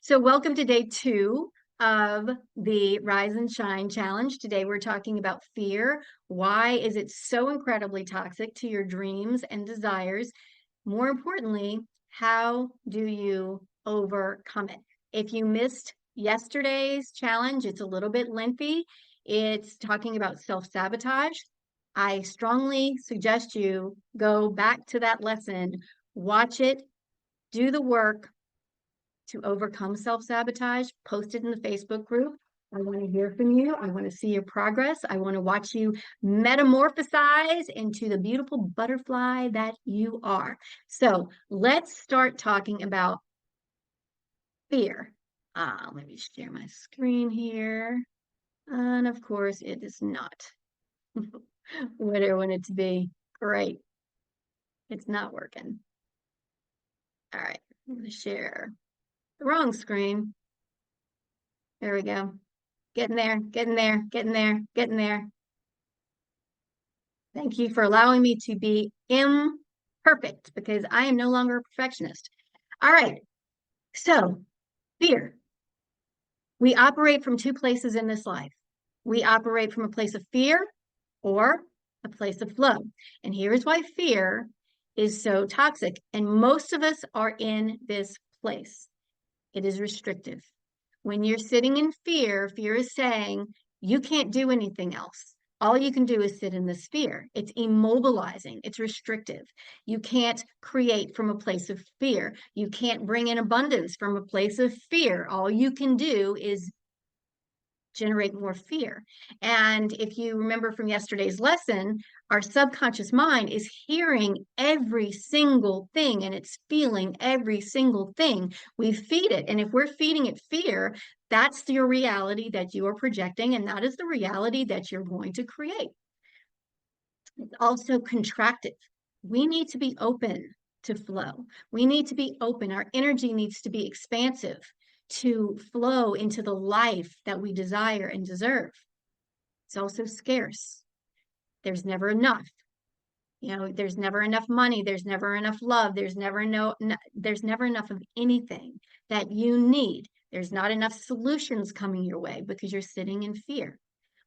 So welcome to day 2 of the Rise and Shine Challenge. Today we're talking about fear. Why is it so incredibly toxic to your dreams and desires? More importantly, how do you overcome it? If you missed yesterday's challenge, it's a little bit lengthy. It's talking about self-sabotage. I strongly suggest you go back to that lesson, watch it, do the work to overcome self-sabotage, post it in the Facebook group. I want to hear from you. I want to see your progress. I want to watch you metamorphosize into the beautiful butterfly that you are. So let's start talking about fear. Let me share my screen here. And of course, it is not what I want it to be. Great. It's not working. All right. I'm going to share the wrong screen. There we go. Getting there, getting there, getting there, getting there. Thank you for allowing me to be imperfect because I am no longer a perfectionist. All right. So, fear. We operate from two places in this life. We operate from a place of fear or a place of flow. And here's why fear is so toxic. And most of us are in this place. It is restrictive. When you're sitting in fear, fear is saying you can't do anything else. All you can do is sit in this fear. It's immobilizing. It's restrictive. You can't create from a place of fear. You can't bring in abundance from a place of fear. All you can do is generate more fear. And if you remember from yesterday's lesson, our subconscious mind is hearing every single thing and it's feeling every single thing. We feed it. And if we're feeding it fear, that's your reality that you are projecting, and that is the reality that you're going to create. It's also contractive. We need to be open to flow. We need to be open. Our energy needs to be expansive to flow into the life that we desire and deserve. It's also scarce. There's never enough. You know, there's never enough money. There's never enough love. There's never enough of anything that you need. There's not enough solutions coming your way because you're sitting in fear.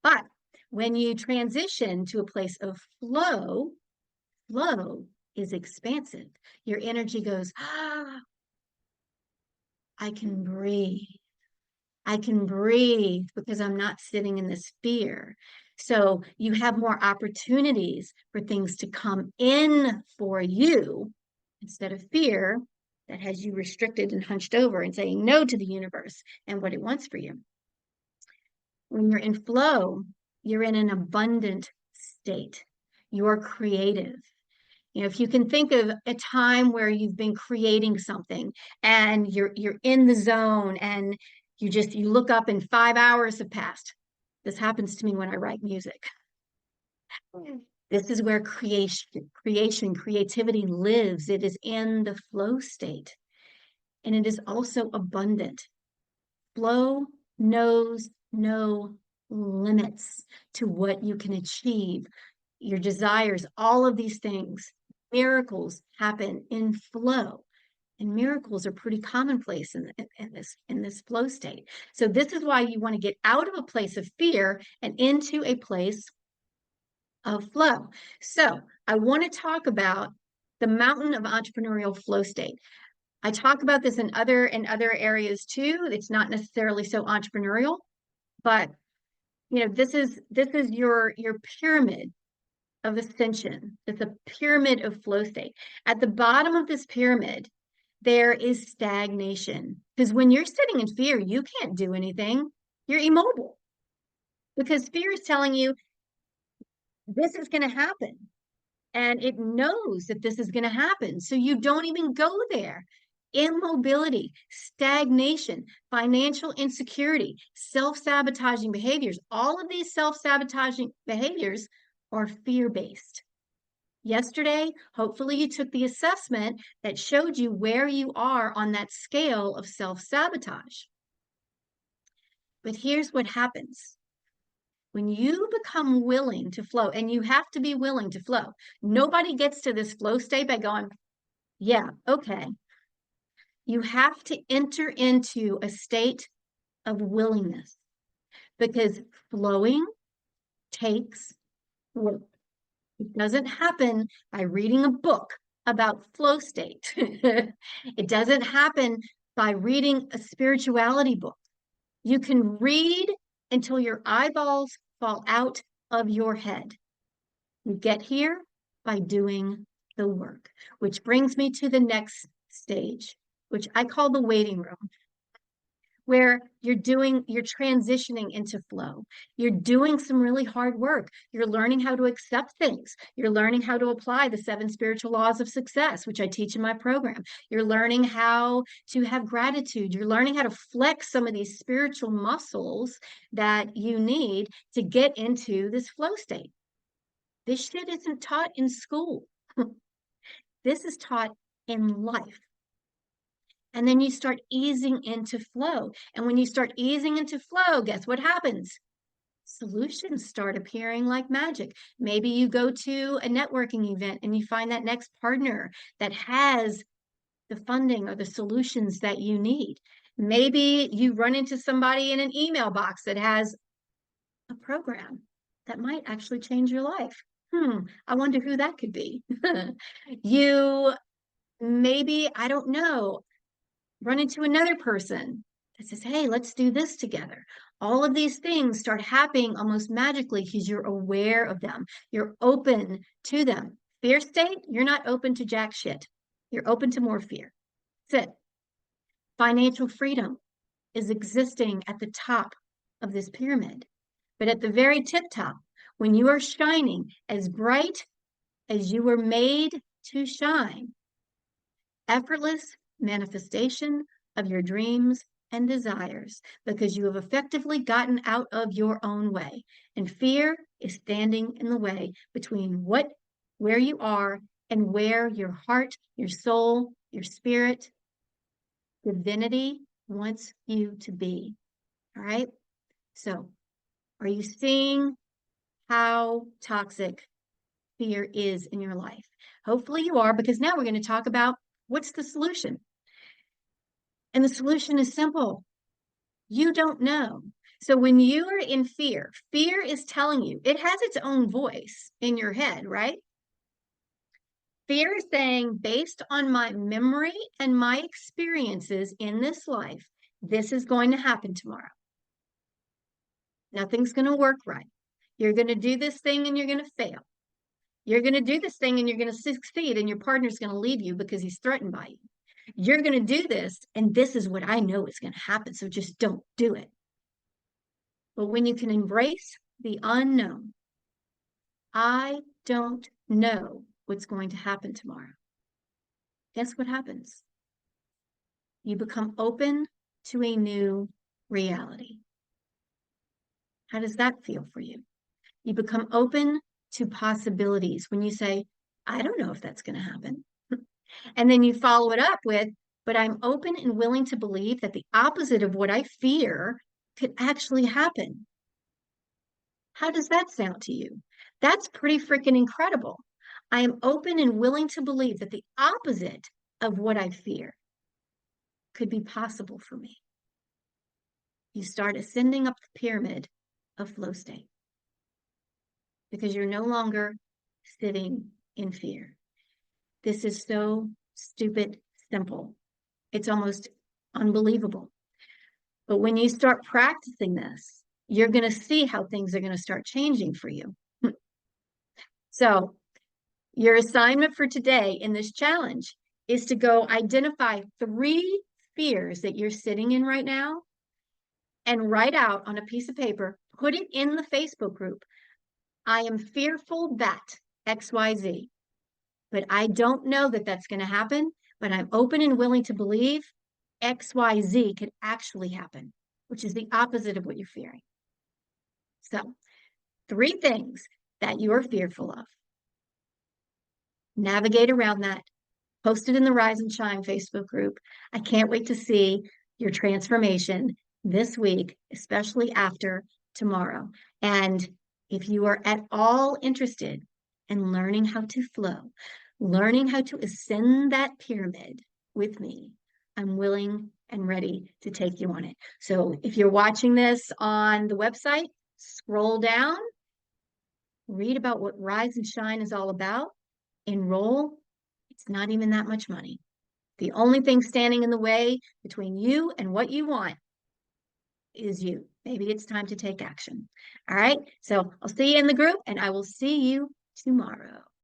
But when you transition to a place of flow, flow is expansive. Your energy goes, I can breathe. I can breathe because I'm not sitting in this fear. So you have more opportunities for things to come in for you instead of fear that has you restricted and hunched over and saying no to the universe and what it wants for you. When you're in flow, you're in an abundant state. You're creative. You know, if you can think of a time where you've been creating something and you're in the zone and you look up and 5 hours have passed. This happens to me when I write music. This is where creativity lives. It is in the flow state. And it is also abundant. Flow knows no limits to what you can achieve, your desires, all of these things. Miracles happen in flow. And miracles are pretty commonplace in this flow state. So this is why you want to get out of a place of fear and into a place of flow. So I want to talk about the mountain of entrepreneurial flow state. I talk about this in other areas too. It's not necessarily so entrepreneurial, but you know, this is your pyramid of ascension. It's a pyramid of flow state. At the bottom of this pyramid, there is stagnation. Because when you're sitting in fear, you can't do anything. You're immobile. Because fear is telling you this is going to happen. And it knows that this is going to happen. So you don't even go there. Immobility, stagnation, financial insecurity, self-sabotaging behaviors. All of these self-sabotaging behaviors are fear-based. Yesterday, hopefully you took the assessment that showed you where you are on that scale of self-sabotage. But here's what happens. When you become willing to flow, and you have to be willing to flow, nobody gets to this flow state by going, yeah, okay, You have to enter into a state of willingness because flowing takes work. It doesn't happen by reading a book about flow state. It doesn't happen by reading a spirituality book. You can read until your eyeballs fall out of your head. You get here by doing the work, which brings me to the next stage, which I call the waiting room, where you're transitioning into flow. You're doing some really hard work. You're learning how to accept things. You're learning how to apply the 7 spiritual laws of success, which I teach in my program. You're learning how to have gratitude. You're learning how to flex some of these spiritual muscles that you need to get into this flow state. This shit isn't taught in school. This is taught in life. And then you start easing into flow. And when you start easing into flow, guess what happens? Solutions start appearing like magic. Maybe you go to a networking event and you find that next partner that has the funding or the solutions that you need. Maybe you run into somebody in an email box that has a program that might actually change your life. I wonder who that could be. You maybe, I don't know, run into another person that says, hey, let's do this together. All of these things start happening almost magically because you're aware of them. You're open to them. Fear state, you're not open to jack shit. You're open to more fear. That's it. Financial freedom is existing at the top of this pyramid. But at the very tip top, when you are shining as bright as you were made to shine, effortless manifestation of your dreams and desires because you have effectively gotten out of your own way. And fear is standing in the way between where you are and where your heart, your soul, your spirit, divinity wants you to be. All right. So are you seeing how toxic fear is in your life? Hopefully you are, because now we're going to talk about what's the solution. And the solution is simple. You don't know. So when you are in fear, fear is telling you, it has its own voice in your head, right? Fear is saying, based on my memory and my experiences in this life, this is going to happen tomorrow. Nothing's going to work right. You're going to do this thing and you're going to fail. You're going to do this thing and you're going to succeed, and your partner's going to leave you because he's threatened by you. You're going to do this, and this is what I know is going to happen, so just don't do it. But when you can embrace the unknown, I don't know what's going to happen tomorrow. Guess what happens? You become open to a new reality. How does that feel for you? You become open to possibilities when you say, I don't know if that's going to happen. And then you follow it up with, but I'm open and willing to believe that the opposite of what I fear could actually happen. How does that sound to you? That's pretty freaking incredible. I am open and willing to believe that the opposite of what I fear could be possible for me. You start ascending up the pyramid of flow state because you're no longer sitting in fear. This is so stupid simple. It's almost unbelievable. But when you start practicing this, you're going to see how things are going to start changing for you. So your assignment for today in this challenge is to go identify 3 fears that you're sitting in right now and write out on a piece of paper, put it in the Facebook group. I am fearful that XYZ, but I don't know that that's going to happen, but I'm open and willing to believe XYZ could actually happen, which is the opposite of what you're fearing. So 3 things that you are fearful of. Navigate around that. Post it in the Rise and Shine Facebook group. I can't wait to see your transformation this week, especially after tomorrow. And if you are at all interested in learning how to flow, learning how to ascend that pyramid with me, I'm willing and ready to take you on it. So if you're watching this on the website, scroll down, read about what Rise and Shine is all about, enroll. It's not even that much money. The only thing standing in the way between you and what you want is you. Maybe it's time to take action. All right. So I'll see you in the group and I will see you tomorrow.